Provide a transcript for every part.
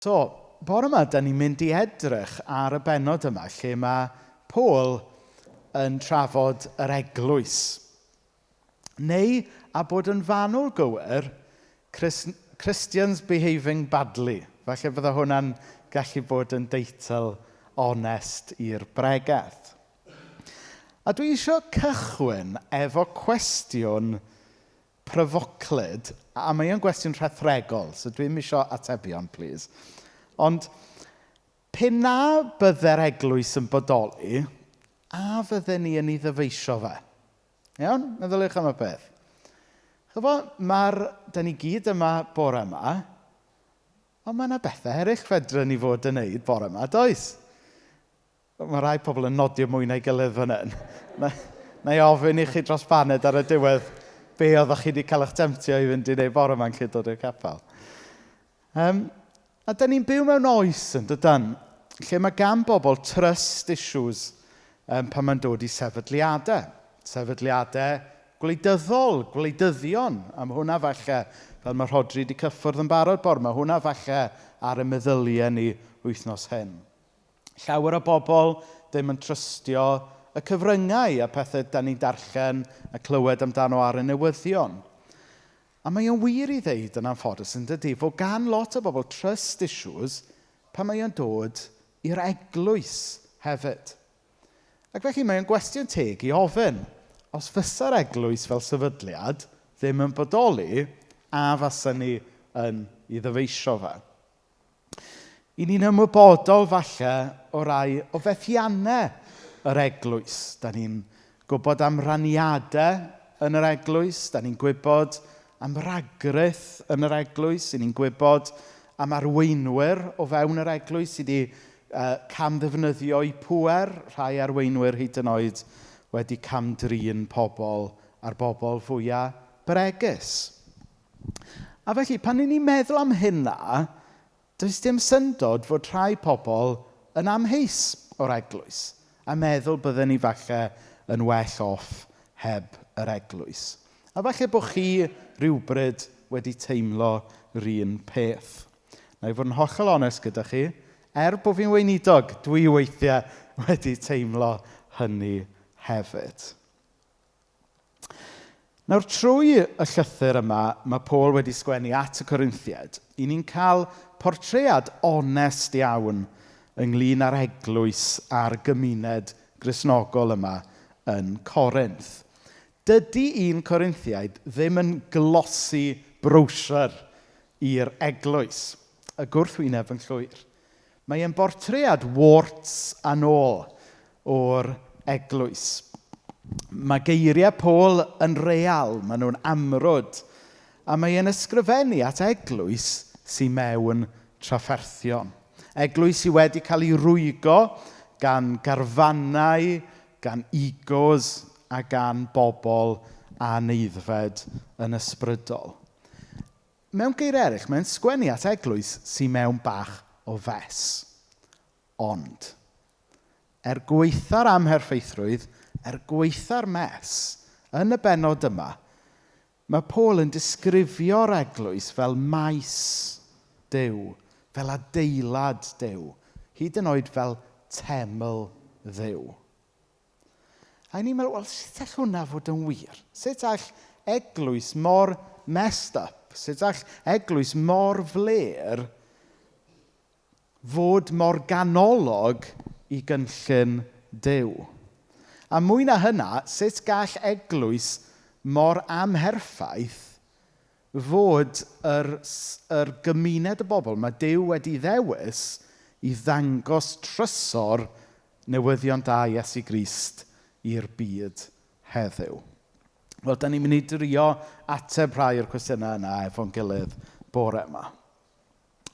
So, bore yma, da ni'n mynd i edrych ar y bennod yma lle mae Paul yn trafod yr eglwys. Neu, a bod yn fanwl gywir, Christians behaving badly. Falle bydda hwnna'n gallu bod yn deitl onest i'r bregaeth. A dwi eisiau cychwyn efo cwestiwn pryfoclyd, a mae o'n gwestiwn rhethregol, so dwi'n eisiau atebion, please. Ond, pe na bydde'r eglwys yn bodoli, a fydden ni yn ei ddyfeisio fe? Iawn? Meddyliwch am y peth. Chyfo, da ni gyd yma bore yma, ond mae yna bethau eraill fedrwn ni fod yn neud bore yma, does? Mae rai pobl yn nodio mwy neu gilydd fan hyn. Na i ofyn i chi dros baned ar y diwedd be oeddech chi wedi cael eich temtio i fynd i wneud bore yma'n lle dod i'r capel. A da ni'n byw mewn oes yn dydyn, lle mae gan bobl trust issues pan mae'n dod i sefydliadau. Sefydliadau gwleidyddol, gwleidyddion. Am hwnna falle, fel mae Rhodri wedi cyffwrdd yn barod bore, mae hwnna falle ar y meddyliau ni wythnos hyn. Llawer o bobl ddim yn trystio y cyfryngau a pethau da ni'n darllen a clywed amdano ar y newyddion. A mae o'n wir i ddeud yn anffodus yn dydy, fod gan lot o bobl trust issues pan mae o'n dod i'r eglwys hefyd. Ac felly mae o'n gwestiwn teg i ofyn, os fysa'r eglwys fel sefydliad ddim yn bodoli, a fysa ni yn ei ddyfeisio fe. I ni'n ymwybodol falle o rai o fethiannau yr eglwys. Da ni'n gwybod am raniadau yn yr eglwys. Da ni'n gwybod am ragryth yn yr eglwys. Ni'n gwybod am arweinwyr o fewn yr eglwys sydd wedi camddefnyddio i pŵer. Rhai arweinwyr hyd yn oed wedi camdrin pobl a'r bobl fwyaf bregus. A felly, pan ni'n meddwl am hynna, does dim syndod fod rhai pobl yn amheus o'r eglwys a meddwl bydden ni falle yn well off heb yr eglwys. A falle bod chi rhywbryd wedi teimlo yr un peth. Na i fod yn hollol onest gyda chi, bod fi'n weinidog, dwi weithiau wedi teimlo hynny hefyd. Nawr, trwy y llythyr yma, mae Paul wedi sgwennu at y Corinthiaid, i ni'n cael portread onest iawn ynglyn â'r eglwys a'r gymuned Gristnogol yma yn Corinth. Dydy 1 Corinthiaid ddim yn glosi brochure i'r eglwys, y gwrthwyneb yn llwyr. Mae e'n bortread warts a nôl o'r eglwys. Mae geiriau Paul yn real, maen nhw'n amrwd, a mae e'n ysgrifennu at eglwys sy'n mewn trafferthion. Eglwys sydd wedi cael ei rwygo gan garfannau, gan egos a gan bobl aneiddfed yn ysbrydol. Mewn geiriau eraill, mae'n sgwennu at eglwys sy'n mewn bach o fes. Ond, gweitha'r amherffeithrwydd, gweitha'r mes, yn y bennod yma, mae Paul yn disgrifio'r eglwys fel maes Duw, fel adeilad Duw, hyd yn oed fel teml Dduw. A ni'n meddwl, wel, sut all hwnna fod yn wir? Sut all eglwys mor messed up, sut all eglwys mor fler fod mor ganolog i gynllun Duw? A mwy na hynna, sut gall eglwys mor amherffaith fod yr gymuned y bobl mae Duw wedi ddewis i ddangos trysor newyddion da Iesu Grist i'r byd heddiw. Wel, da ni'n mynd i drio ateb rhai o'r cwestiynau yna efo'n gilydd bore yma.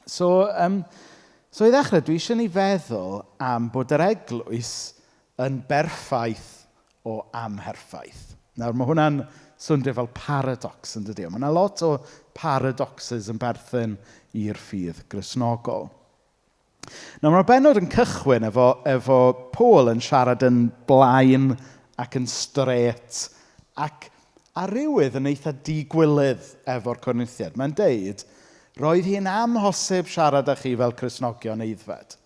So i ddechrau, dwi eisiau ni feddwl am bod yr eglwys yn berffaith o amherffaith. Nawr, mae hwnna'n swndio fel paradox yn dydi. Mae yna lot o paradoxes yn berthyn i'r ffydd Gristnogol. Nawr, mae'r bennod yn cychwyn efo Paul yn siarad yn blaen ac yn straight ac a rywydd yn eitha digwylydd efo'r Corinthiaid. Mae'n deud, Roedd hi'n amhosib siarad â chi fel Cristnogion aeddfed.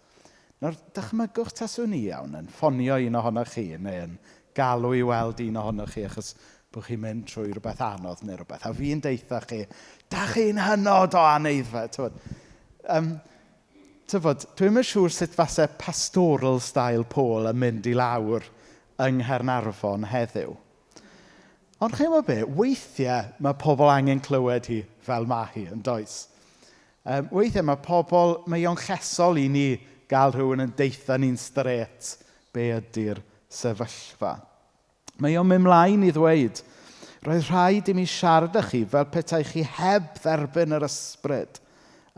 Nawr, dychmygwch taswn i iawn yn ffonio un ohonoch chi, neu yn galw i weld un ohonoch chi, achos bod chi'n mynd trwy rhywbeth anodd neu rhywbeth. A fi'n deitha chi, da chi'n hynod o anaeddfed. Dwi'n yn siŵr sut fase pastoral style Paul yn mynd i lawr yng Nghaernarfon heddiw. Ond chi'n meddwl be, weithiau mae pobl angen clywed hi fel mae hi yn does. Weithiau mae pobl, mae o'n chesol i ni gael rhywun yn deitha ni'n stret be ydy'r sefyllfa. Mae o'n mynd mlaen i ddweud, roedd rhaid i mi siarad â chi fel petai chi heb dderbyn yr ysbryd,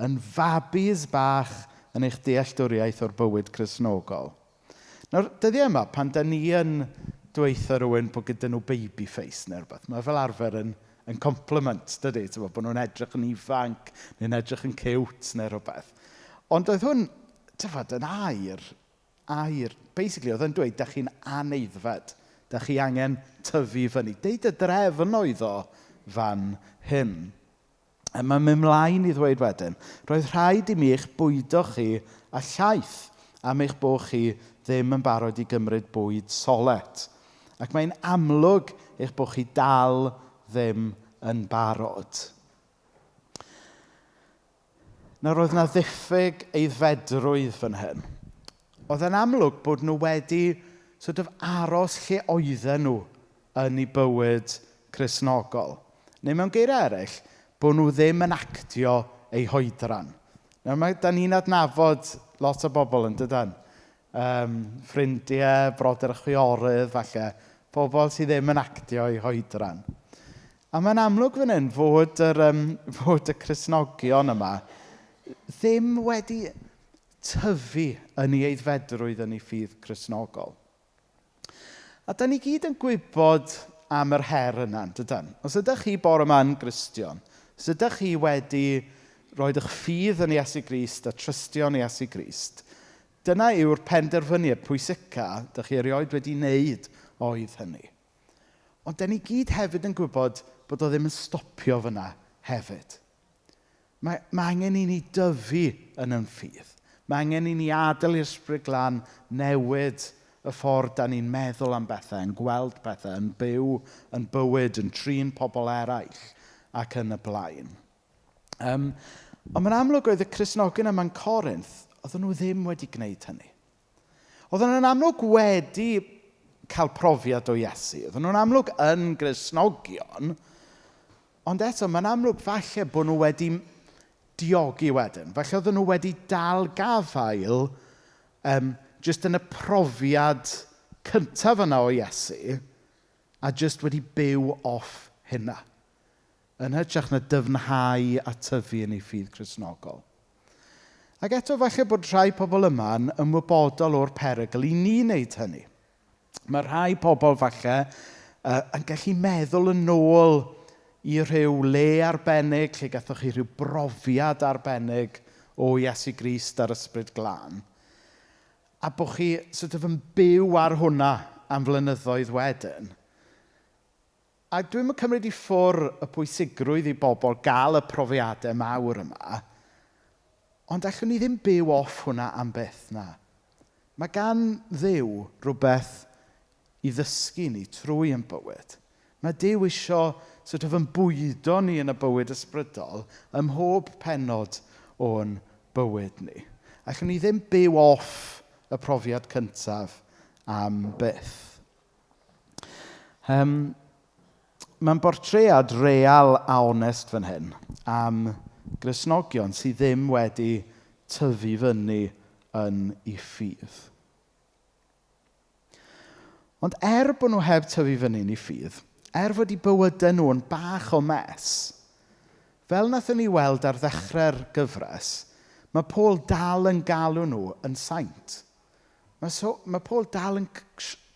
yn fabis bach yn eich dealltwriaeth o'r bywyd Cristnogol. Nawr, dyddi yma, pan da ni yn dweutha rhywun bod gyda nhw baby face neu rhywbeth, mae fel arfer yn compliment, dydy, bod nhw'n edrych yn ifanc, neu'n edrych yn cute neu rhywbeth. Ond oedd hwn, yn air. Basically, oedd yn dweud, da chi'n aneiddfed, da chi angen tyfu fyny. Deud y drefn oedd o fan hyn. A mae'n mynd mlaen i ddweud wedyn, roedd rhaid i mi eich bwydo chi a llaeth am eich bod chi ddim yn barod i gymryd bwyd solet. Ac mae'n amlwg eich bod chi dal ddim yn barod. Nawr oedd yna ddiffyg aeddfedrwydd fan hyn. Oedd yn amlwg bod nhw wedi aros lle oedden nhw yn eu bywyd Cristnogol. Neu mewn geiriau eraill, bod nhw ddim yn actio eu hoedran. Nawr, da ni'n adnabod lot o bobl yn dydyn. Ffrindiau, brodyr a chwiorydd, falle, pobl sydd ddim yn actio eu hoedran. A mae'n amlwg fan hyn fod y Cristnogion yma ddim wedi tyfu yn ei aeddfedrwydd yn ei ffydd Cristnogol. A da ni gyd yn gwybod am yr her yna, dydyn? Os ydych chi bore yma'n Gristion, os ydych chi wedi roed eich ffydd yn Iesu Grist a trystio yn Iesu Grist, dyna yw'r penderfyniad pwysica dych chi erioed wedi wneud oedd hynny. Ond da ni gyd hefyd yn gwybod bod o ddim yn stopio fyna hefyd. Mae angen i ni dyfu yn ein ffydd. Mae angen i ni adael i'r Ysbryd Glân newid y ffordd da ni'n meddwl am bethau, yn gweld bethau, yn byw, yn bywyd, yn trin pobl eraill ac yn y blaen. Ond mae'n amlwg oedd y Cristnogion yma'n Corinth, oedden nhw ddim wedi gwneud hynny. Oedden nhw'n amlwg wedi cael profiad o Iesu. Oedden nhw'n amlwg yn Gristnogion, ond eto mae'n amlwg falle bod nhw wedi diogi wedyn. Falle oedden nhw wedi dal gafael jyst yn y profiad cyntaf yna o Iesu a jyst wedi byw off hynna. Yn hytrach na dyfnhau a tyfu yn ei ffydd Cristnogol. Ac eto falle bod rhai pobl yma yn ymwybodol o'r perygl i ni wneud hynny. Mae rhai pobl falle yn gallu meddwl yn ôl i rhyw le arbennig, lle gathoch chi rhyw brofiad arbennig o Iesu Grist a'r Ysbryd Glân. A bod chi yn byw ar hwnna am flynyddoedd wedyn. A dwi'n yn cymryd i ffwrdd y pwysigrwydd i bobl gael y profiadau mawr yma, ond allwn ni ddim byw off hwnna am byth na. Mae gan Dduw rhywbeth i ddysgu ni trwy yn bywyd. Mae Duw isio yn bwydo ni yn y bywyd ysbrydol ym mhob pennod o'n bywyd ni. Allwn ni ddim byw off y profiad cyntaf am byth. Mae'n bortread real a onest fan hyn am Gristnogion sydd ddim wedi tyfu fyny yn ei ffydd. Ond bod nhw heb tyfu fyny yn ei ffydd, fod eu bywydau nhw yn bach o mes, fel nathon ni weld ar ddechrau'r gyfres, mae Paul dal yn galw nhw yn saint. Mae Paul dal yn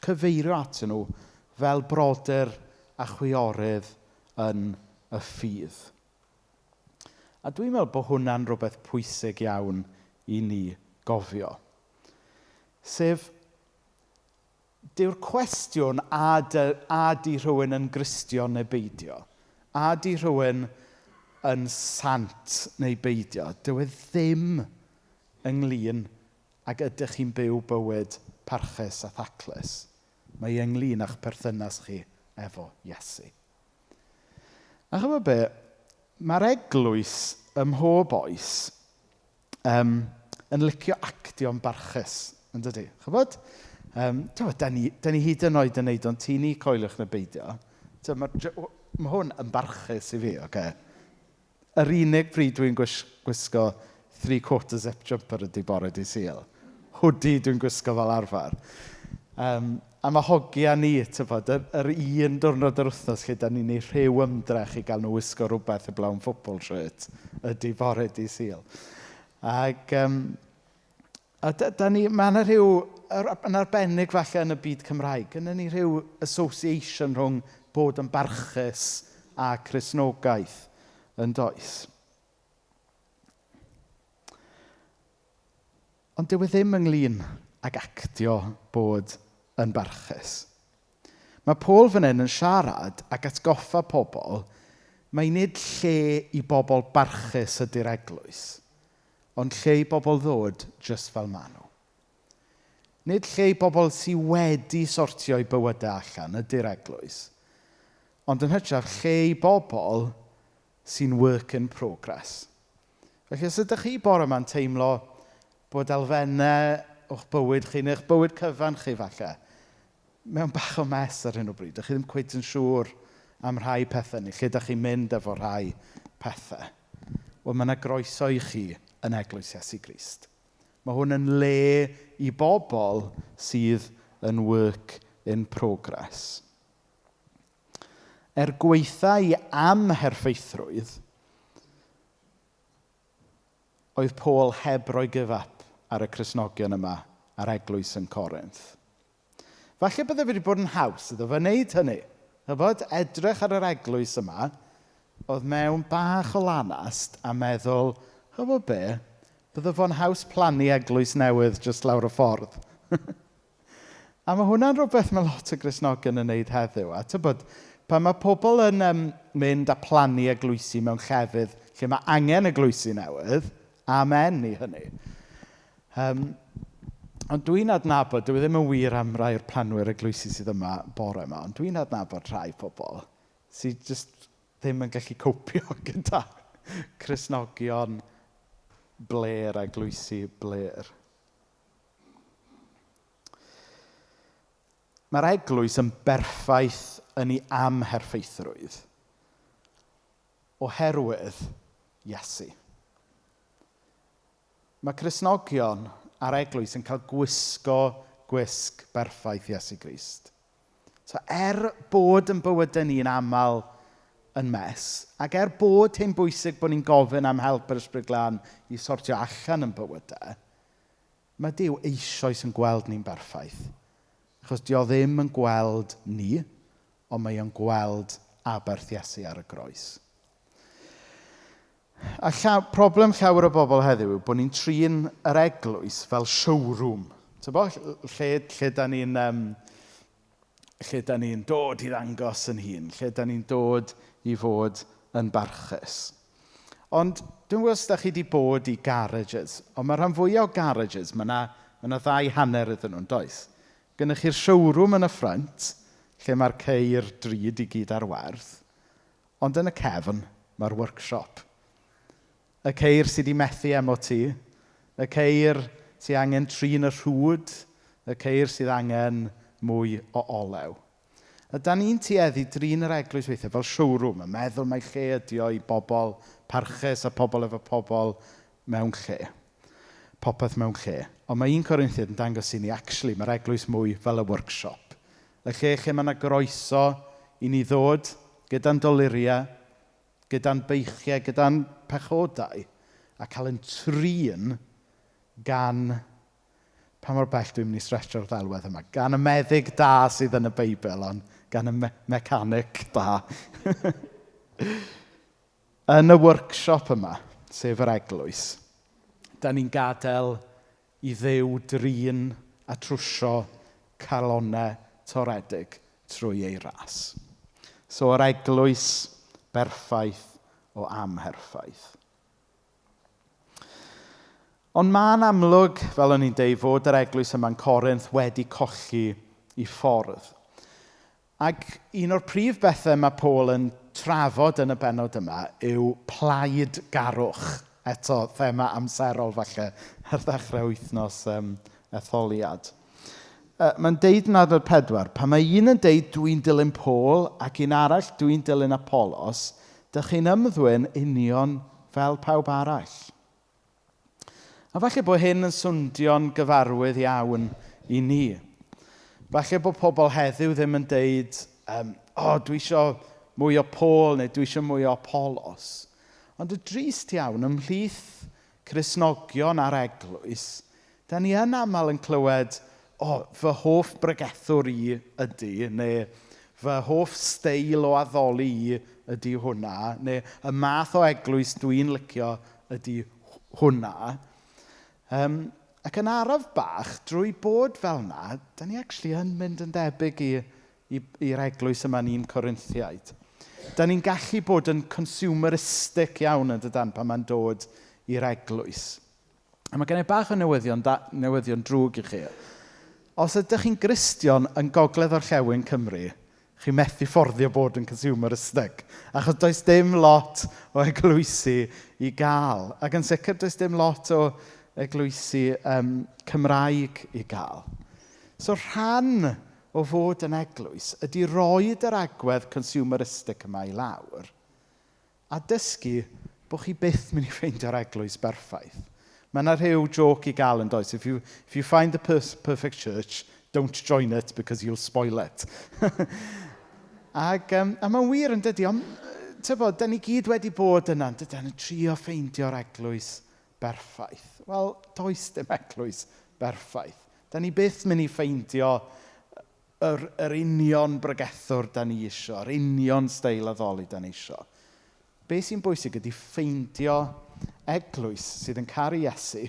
cyfeirio atyn nhw fel brodyr a chwiorydd yn y ffydd. A dwi'n meddwl bod hwnna'n rhywbeth pwysig iawn i ni gofio. Sef, dyw'r cwestiwn a di rhywun yn Gristion neu beidio, a di rhywun yn sant neu beidio, dyw e ddim ynglyn ag ydych chi'n byw bywyd parchus a thaclus. Mae ynglyn â'ch perthynas chi efo Iesu. A chybod be, mae'r eglwys ym mhob oes yn licio actio'n barchus, yn dydi? Chybod? Da ni hyd yn oed yn neud o'n tini coelwch na beidio. Mae hwn yn barchus i fi, okay? Yr unig pryd dwi'n gwisgo 3/4 zip jumper ydi bore dydd Sul. Hoodie dwi'n gwisgo fel arfer. A mae hogia ni, yr un diwrnod yr wythnos lle da ni'n ei rhyw ymdrech i gael nhw wisgo rhywbeth y blawn football shirt ydi bore dydd Sul. Ac mae yna rhyw, yn arbennig falle yn y byd Cymraeg, yna ni rhyw association rhwng bod yn barchus a Cristnogaeth yn does. Ond dyw e ddim ynglyn ag actio bod yn barchus. Mae Paul fan hyn yn siarad ac atgoffa pobl, mae nid lle i bobl barchus ydy'r eglwys, ond lle i bobl ddod just fel maen nhw. Nid lle i bobl sydd wedi sortio i bywydau allan ydy'r eglwys, ond yn hytrach lle i bobl sy'n work in progress. Felly, os ydych chi bore yma'n teimlo bod elfennau o'ch bywyd chi, neu'ch bywyd cyfan chi falle, mewn bach o mes ar hyn o bryd, ydych chi ddim cweit yn siŵr am rhai pethau ni, lle ydych chi'n mynd efo rhai pethau. Wel, mae yna groeso i chi yn Eglwys Iesu Grist. Mae hwn yn le i bobl sydd yn work in progress. Gweitha i am herffeithrwydd, oedd Paul heb roi give up ar y Cristnogion yma ar eglwys yn Corinth. Falle bydde wedi bod yn haws iddo fe wneud hynny. Bod edrych ar yr eglwys yma, oedd mewn bach o lanast a meddwl, chybod be, bydde fo'n haws plannu eglwys newydd just lawr y ffordd. A mae hwnna'n rhywbeth mae lot o Gristnogion yn wneud heddiw. A tybod, pan mae pobl yn mynd a plannu eglwysi mewn llefydd lle mae angen eglwysi newydd, amen i hynny. Ond dwi'n adnabod, dwi ddim yn wir am rai o'r planwyr eglwysi sydd yma bore yma, ond dwi'n adnabod rhai pobl sydd just ddim yn gallu copio gyda Cristnogion bler a eglwysi bler. Mae'r eglwys yn berffaith yn ei amherffeithrwydd oherwydd Iesu. Mae Cristnogion a'r eglwys yn cael gwisg berffaith Iesu Grist. So, bod yn bywydau ni'n aml yn mes, ac bod hyn bwysig bod ni'n gofyn am help yr Ysbryd Glân i sortio allan yn bywydau, mae Duw eisoes yn gweld ni'n berffaith. Achos Dio ddim yn gweld ni, ond mae o'n gweld aberth Iesu ar y groes. A problem llawer o bobl heddiw yw bod ni'n trin yr eglwys fel showroom. Lle da ni'n dod i ddangos yn hun, lle da ni'n dod i fod yn barchus. Ond dwi'n gwybod os da chi wedi bod i garages, ond mae rhan fwyaf o garages, mae yna ddau hanner iddyn nhw'n does. Gynnech chi'r showroom yn y ffrant, lle mae'r ceir drud i gyd ar werth, ond yn y cefn mae'r workshop. Y ceir sydd wedi methu MOT, y ceir sydd angen trin y rhwd, y ceir sydd angen mwy o olew. A da ni'n tueddu drin yr eglwys weithiau fel showroom, yn meddwl mae lle ydi o i bobl parchus a pobl efo pobl mewn lle. Popeth mewn lle. Ond mae 1 Corinthiaid yn dangos i ni, actually, mae'r eglwys mwy fel y workshop. Y lle mae yna groeso i ni ddod gyda'n doluriau, gyda'n beichiau, gyda'n pechodau, a cael yn trin gan, pa mor bell dwi'n mynd i stretcho'r ddelwedd yma, gan y meddyg da sydd yn y Beibl, ond gan y mecanic da. Yn y workshop yma, sef yr eglwys, da ni'n gadael i Dduw drin a trwsio calonnau toredig trwy ei ras. So, yr eglwys berffaith o amherffaith. Ond mae'n amlwg, fel o'n i'n deud, fod yr eglwys yma'n Corinth wedi colli ei ffordd. Ac un o'r prif bethau mae Paul yn trafod yn y bennod yma yw plaid garwch. Eto, thema amserol falle ar ddechrau wythnos etholiad. Mae'n deud yn adnod 4, pan mae un yn deud dwi'n dilyn Paul ac un arall dwi'n dilyn Apollos, dych chi'n ymddwyn union fel pawb arall. A falle bod hyn yn swndio'n gyfarwydd iawn i ni. Falle bod pobl heddiw ddim yn deud, dwi eisiau mwy o Paul neu dwi eisiau mwy o Apollos. Ond y drist iawn ymhlith Cristnogion a'r eglwys, da ni yn aml yn clywed, fy hoff bregethwr i ydy, neu fy hoff steil o addoli i ydy hwnna, neu y math o eglwys dwi'n licio ydy hwnna. Ac yn araf bach, drwy bod fel yna, da ni actually yn mynd yn debyg i'r eglwys yma'n 1 Corinthiaid. Da ni'n gallu bod yn consumeristic iawn yn dydan pan mae'n dod i'r eglwys. A mae gen i bach o newyddion drwg i chi. Os ydych chi'n Gristion yn gogledd orllewin Cymru, chi'n methu fforddio bod yn consumeristic. Achos does dim lot o eglwysi i gael. Ac yn sicr does dim lot o eglwysi Cymraeg i gael. So rhan o fod yn eglwys ydy roed yr agwedd consumeristic yma i lawr a dysgu bod chi byth mynd i ffeindio'r eglwys berffaith. Mae yna rhyw joke i gael yn does. If you find the perfect church, don't join it because you'll spoil it. A mae'n wir yn dydy, ond tybod, da ni gyd wedi bod yna, dydyn yn trio ffeindio'r eglwys berffaith. Wel, does dim eglwys berffaith. Da ni byth mynd i ffeindio yr union bregethwr da ni isio, yr union steil addoli da ni isio. Be sy'n bwysig ydy ffeindio eglwys sydd yn caru Iesu,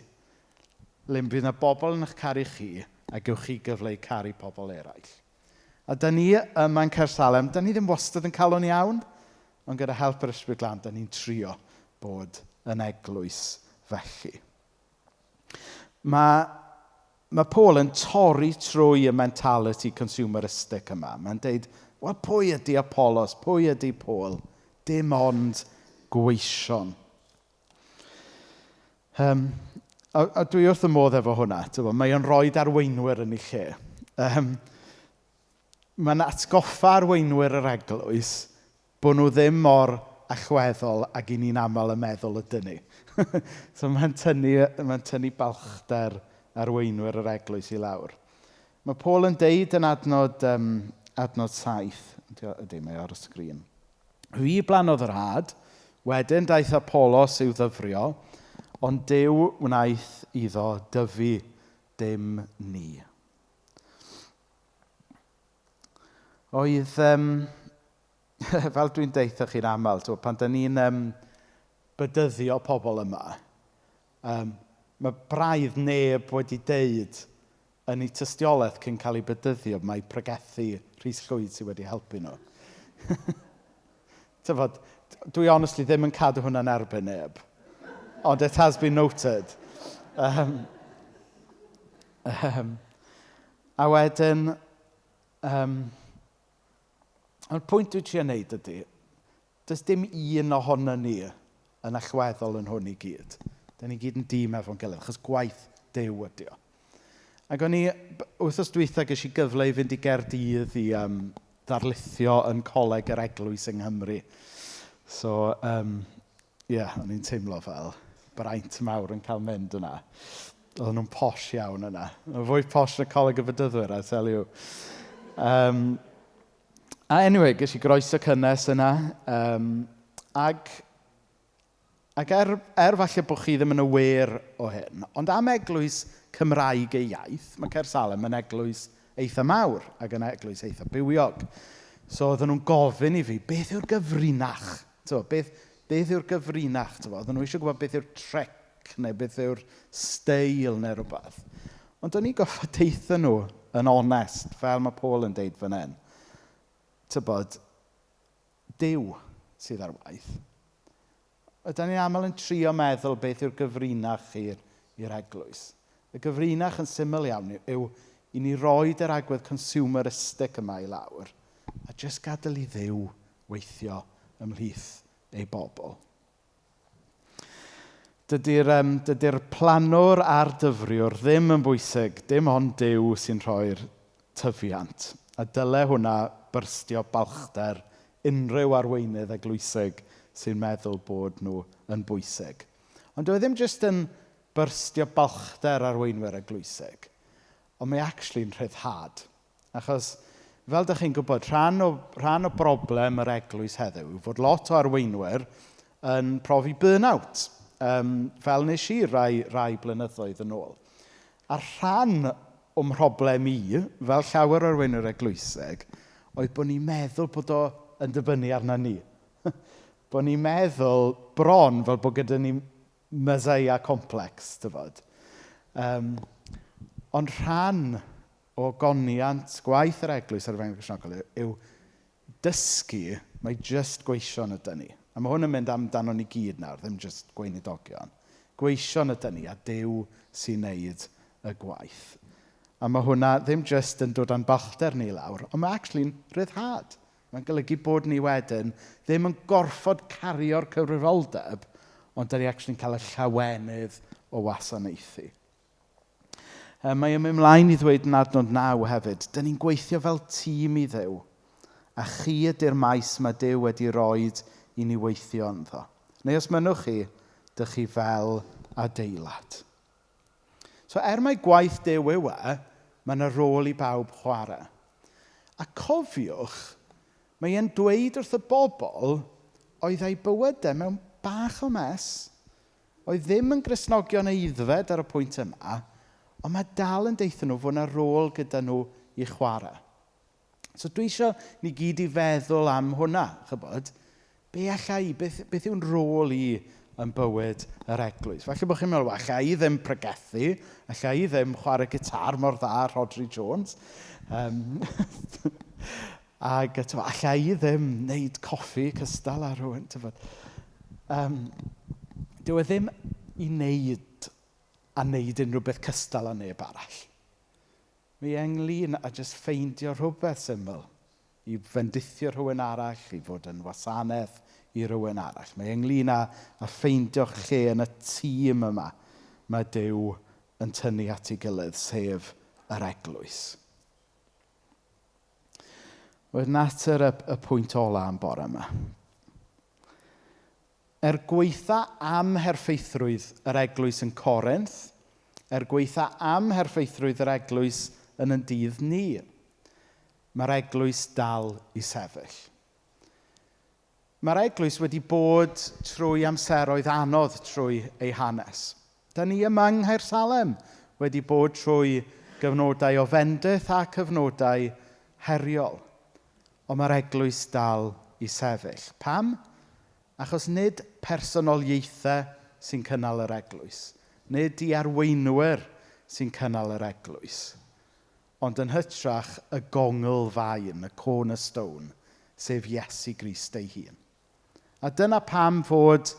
le bydd yna bobl yn eich caru chi, a gewch chi gyfle i caru pobl eraill. A da ni yma'n Caersalem, da ni ddim wastad yn cael o'n iawn, ond gyda help yr Ysbryd Glân, da ni'n trio bod yn eglwys felly. Mae Paul yn torri trwy y mentality consumeristic yma. Mae'n deud, wel, pwy ydy Apollos, pwy ydy Paul? Dim ond gweision. A dwi wrth y modd efo hwnna. Mae o'n rhoi arweinwyr yn ei lle. Mae'n atgoffa arweinwyr yr eglwys bod nhw ddim mor allweddol ac i ni'n aml y meddwl ydyn ni. So mae'n tynnu balchder arweinwyr yr eglwys i lawr. Mae Paul yn deud yn adnod 7. Ydy, mae ar y sgrin. Fi blanodd yr had, wedyn daeth Apollos i'w ddyfrio, ond Duw wnaeth iddo dyfu dim ni. Oedd, fel dwi'n deitha chi'n aml, pan da ni'n bydyddio pobl yma, mae braidd neb wedi deud yn eu tystiolaeth cyn cael ei bydyddio, mae pregethu Rhys Llwyd sydd wedi helpu nhw. Dwi honestly ddim yn cadw hwnna'n erbyn neb, ond it has been noted. A wedyn, y pwynt dwi'n trio wneud ydy, does dim un ohono ni yn allweddol yn hwn i gyd. Da ni gyd yn dîm efo'n gilydd, achos gwaith Duw ydy o. Ac o'n i, wythnos dwytha ges i gyfle i fynd i Gaerdydd i ddarlithio yn Coleg yr Eglwys yng Nghymru. So, o'n i'n teimlo fel braint mawr yn cael mynd yna. Oedden nhw'n posh iawn yna. Fwy posh na Coleg y Bydyddwyr, I tell you. A anyway, ges i groes y cynnes yna. Ac falle bod chi ddim yn awyr o hyn, ond am eglwys Cymraeg ei iaith, mae Caersalem yn eglwys eitha mawr ac yn eglwys eitha bywiog. So oedden nhw'n gofyn i fi, beth yw'r gyfrinach? Beth yw'r gyfrinach? Oedden nhw eisiau gwybod beth yw'r trec neu beth yw'r steil neu rhywbeth. Ond o'n i goffa deitha nhw yn onest, fel mae Paul yn deud fan hyn. Duw sydd ar waith. ydyn ni'n aml yn trio meddwl beth yw'r gyfrinach i'r eglwys. Y gyfrinach yn syml iawn yw i ni roed yr agwedd consumeristic yma i lawr a jyst gadael i Dduw weithio ymhlith ei bobl. Dydy'r planwr a'r dyfriwr ddim yn bwysig, dim ond Duw sy'n rhoi'r tyfiant. A dyle hwnna byrstio balchder unrhyw arweinydd eglwysig sy'n meddwl bod nhw yn bwysig. Ond dyw e ddim jyst yn byrstio balchder arweinwyr eglwysig, ond mae actually'n rhyddhad. Achos, fel ydych chi'n gwybod, rhan o broblem yr eglwys heddiw yw fod lot o arweinwyr yn profi burn-out. Fel nes i rai blynyddoedd yn ôl. A rhan o'n mhroblem i, fel llawer o'r arweinwyr eglwysig, oedd bod ni'n meddwl bod o yn dibynnu arna ni. Bod ni'n meddwl bron fel bod gyda ni Meseia complex, tyfod. Ond rhan o goniant gwaith yr eglwys ar y Efengyl Gristnogol yw dysgu mae jyst gweision ydyn ni. A mae hwn yn mynd amdano ni gyd nawr, ddim jyst gweinidogion. Gweision ydyn ni a Duw sy'n neud y gwaith. A mae hwnna ddim jyst yn dod â'n balchder ni lawr, ond mae actually'n ryddhad. Mae'n golygu bod ni wedyn ddim yn gorfod cario'r cyfrifoldeb, ond da ni actually'n cael y llawenydd o wasanaethu. Mae mynd ymlaen i ddweud yn adnod 9 hefyd, da ni'n gweithio fel tîm i Dduw, a chi ydy'r maes mae Duw wedi roed i ni weithio ynddo. Neu os mynnwch chi, dych chi fel adeilad. So mai gwaith Duw yw mae yna rôl i bawb chwarae. A cofiwch, mae e'n dweud wrth y bobl oedd ei bywydau mewn bach o mes, oedd ddim yn Gristnogion eiddfed ar y pwynt yma, ond mae dal yn deithio nhw fod yna rôl gyda nhw i chwarae. So dwi eisiau ni gyd i feddwl am hwnna, chybod? Beth yw'n rôl i yn bywyd yr eglwys? Falle bod chi'n meddwl, alla i ddim pregethu, alla i ddim chwarae gitar mor dda Rhodri Jones, ac alla i ddim wneud coffi cystal ar rhywun. Dyw e ddim i wneud unrhyw beth cystal â neb arall. Mae ynglyn a jyst ffeindio rhywbeth syml i fendithio rhywun arall, i fod yn wasanaeth i rhywun arall. Mae ynglyn â ffeindio lle yn y tîm yma mae Duw yn tynnu at ei gilydd, sef yr eglwys. Wedyn natur y pwynt ola yn bore yma. Gweitha am herffeithrwydd yr eglwys yn Corinth, gweitha am herffeithrwydd yr eglwys yn ein dydd ni, mae'r eglwys dal i sefyll. Mae'r eglwys wedi bod trwy amseroedd anodd trwy ei hanes. Da ni yma yng Nghaersalem wedi bod trwy gyfnodau o fendith a cyfnodau heriol. Ond mae'r eglwys dal i sefyll. Pam? Achos nid personoliaethau sy'n cynnal yr eglwys. Nid i arweinwyr sy'n cynnal yr eglwys. Ond yn hytrach y gongl fain, y cornerstone, sef Iesu Grist ei hun. A dyna pam fod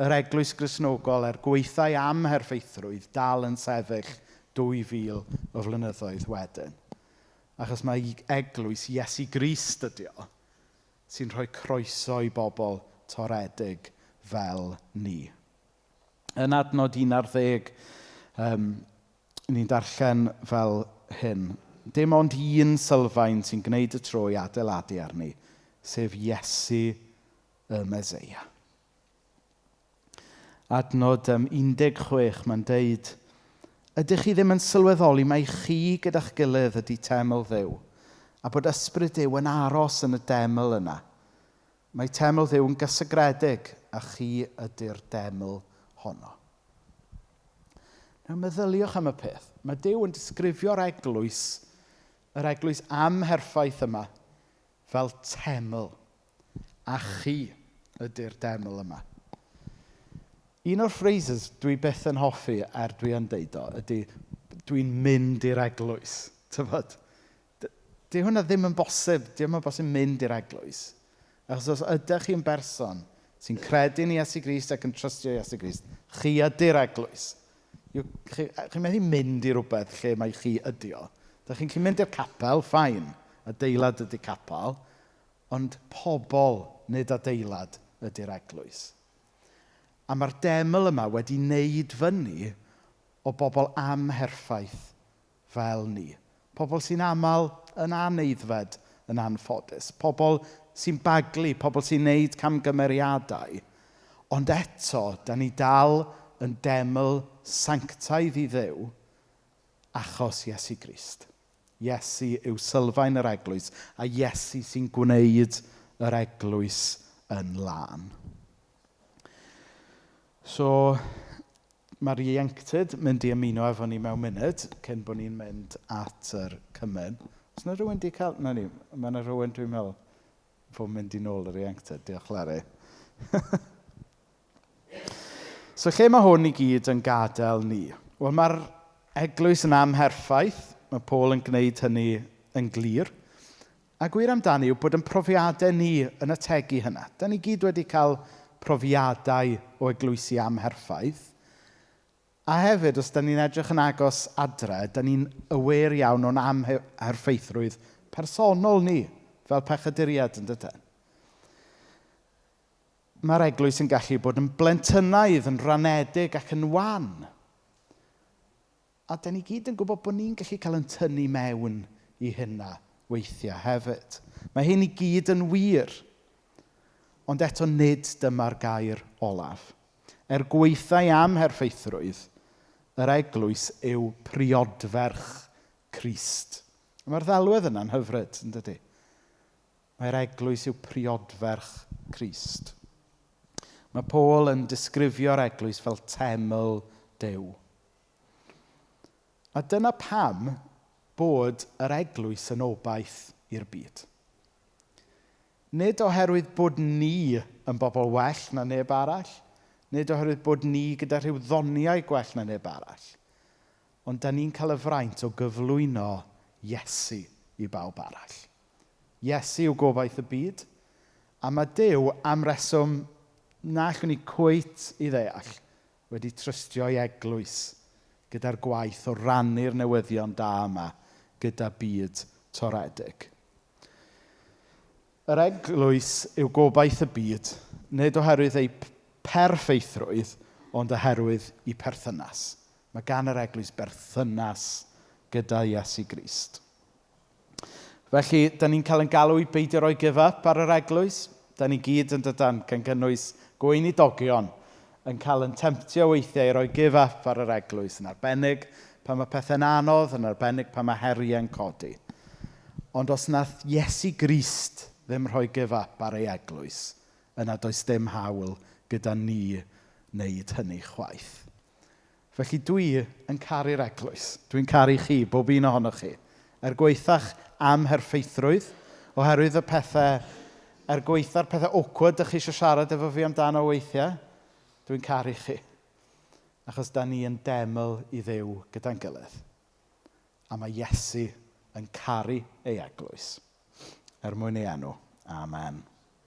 yr eglwys Gristnogol gweithau am herffeithrwydd dal yn sefyll 2000 o flynyddoedd wedyn. Achos mae eglwys Iesu Grist ydy o sy'n rhoi croeso i bobl toredig fel ni. Yn adnod 11, ni'n darllen fel hyn. Dim ond un sylfaen sy'n gwneud y tro i adeiladu arni, sef Iesu y Meseia. Adnod 16, mae'n deud, ydych chi ddim yn sylweddoli mai chi gyda'ch gilydd ydy teml Dduw, a bod ysbryd Duw yn aros yn y deml yna. Mae teml Dduw yn gysygredig, a chi ydy'r deml honno. Nawr meddyliwch am y peth. Mae Duw yn disgrifio'r eglwys am herffaith yma fel teml, a chi ydy'r deml yma. Un o'r phrases dwi byth yn hoffi dwi yn deud o, ydy dwi'n mynd i'r eglwys. Tyfod? Hwnna ddim yn bosib, ddim yn bosib mynd i'r eglwys. Achos os ydych chi'n berson sy'n credu yn Iesu Grist ac yn trystio Iesu Grist, chi ydy'r eglwys. Chi'n medru mynd i rhywbeth lle mae chi ydio. Da chi'n gallu mynd i'r capel, ffain, adeilad ydy capel, ond pobl, nid adeilad, ydy'r eglwys. A mae'r deml yma wedi wneud fyny o bobl amherffaith fel ni. Pobl sy'n aml yn aneiddfed yn anffodus. Pobl sy'n baglu, pobl sy'n wneud camgymeriadau. Ond eto, da ni dal yn deml sanctaidd i Dduw achos Iesu Grist. Iesu yw sylfaen yr eglwys a Iesu sy'n gwneud yr eglwys yn lân. So, mae'r ieuenctid mynd i ymuno efo ni mewn munud cyn bod ni'n mynd at yr cymen. Os yna rhywun wedi cael... Na ni, mae yna rhywun dwi'n meddwl fod mynd i nôl yr ieuenctid. Diolch Larry. So, lle mae hwn i gyd yn gadael ni? Wel, mae'r eglwys yn amherffaith. Mae Paul yn gwneud hynny yn glir. A gwir amdani yw bod yn profiadau ni yn ategu hynna. Da ni gyd wedi cael profiadau o eglwysi amherffaith. A hefyd, os da ni'n edrych yn agos adre, da ni'n awyr iawn o'n amherffaethrwydd personol ni, fel pechaduriad yn dydyn. Mae'r eglwys yn gallu bod yn blentynaidd, yn ranedig ac yn wan. A da ni gyd yn gwybod bod ni'n gallu cael yn tynnu mewn i hynna weithiau hefyd. Mae hyn i gyd yn wir. Ond eto nid dyma'r gair olaf. Gweithau amherffaethrwydd, yr eglwys yw priodferch Crist. Mae'r ddelwedd yna'n hyfryd, yn dydy? Mae'r eglwys yw priodferch Crist. Mae Paul yn disgrifio'r eglwys fel teml Duw. A dyna pam bod yr eglwys yn obaith i'r byd. Nid oherwydd bod ni yn bobl well na neb arall, nid oherwydd bod ni gyda rhyw ddoniau gwell na neb arall, ond da ni'n cael y fraint o gyflwyno Iesu i bawb arall. Iesu yw gobaith y byd, a mae Duw am reswm na allwn ni cweit i ddeall wedi trystio i eglwys gyda'r gwaith o rannu'r newyddion da yma gyda byd toredig. Yr eglwys yw gobaith y byd, nid oherwydd ei perffaethrwydd, ond oherwydd ei perthynas. Mae gan yr eglwys berthynas gyda Iesu Grist. Felly, da ni'n cael yn galw i beidio roi give up ar yr eglwys. Da ni gyd yn dydan, gan gynnwys gweinidogion, yn cael yn temptio weithiau i roi give up ar yr eglwys. Yn arbennig pan mae pethau'n anodd, yn arbennig pan mae heriau'n codi. Ond os nath Iesu Grist ddim rhoi give up ar ei eglwys, yna does dim hawl gyda ni wneud hynny chwaith. Felly dwi yn caru'r eglwys. Dwi'n caru chi, bob un ohonoch chi. Gweithach amherffaethrwydd, oherwydd y pethau, gweitha'r pethau awkward ydych chi eisiau siarad efo fi amdano weithiau, dwi'n caru chi. Achos da ni yn deml i Dduw gyda'n gilydd. A mae Iesu yn caru ei eglwys. Mwyn ei enw. Amen.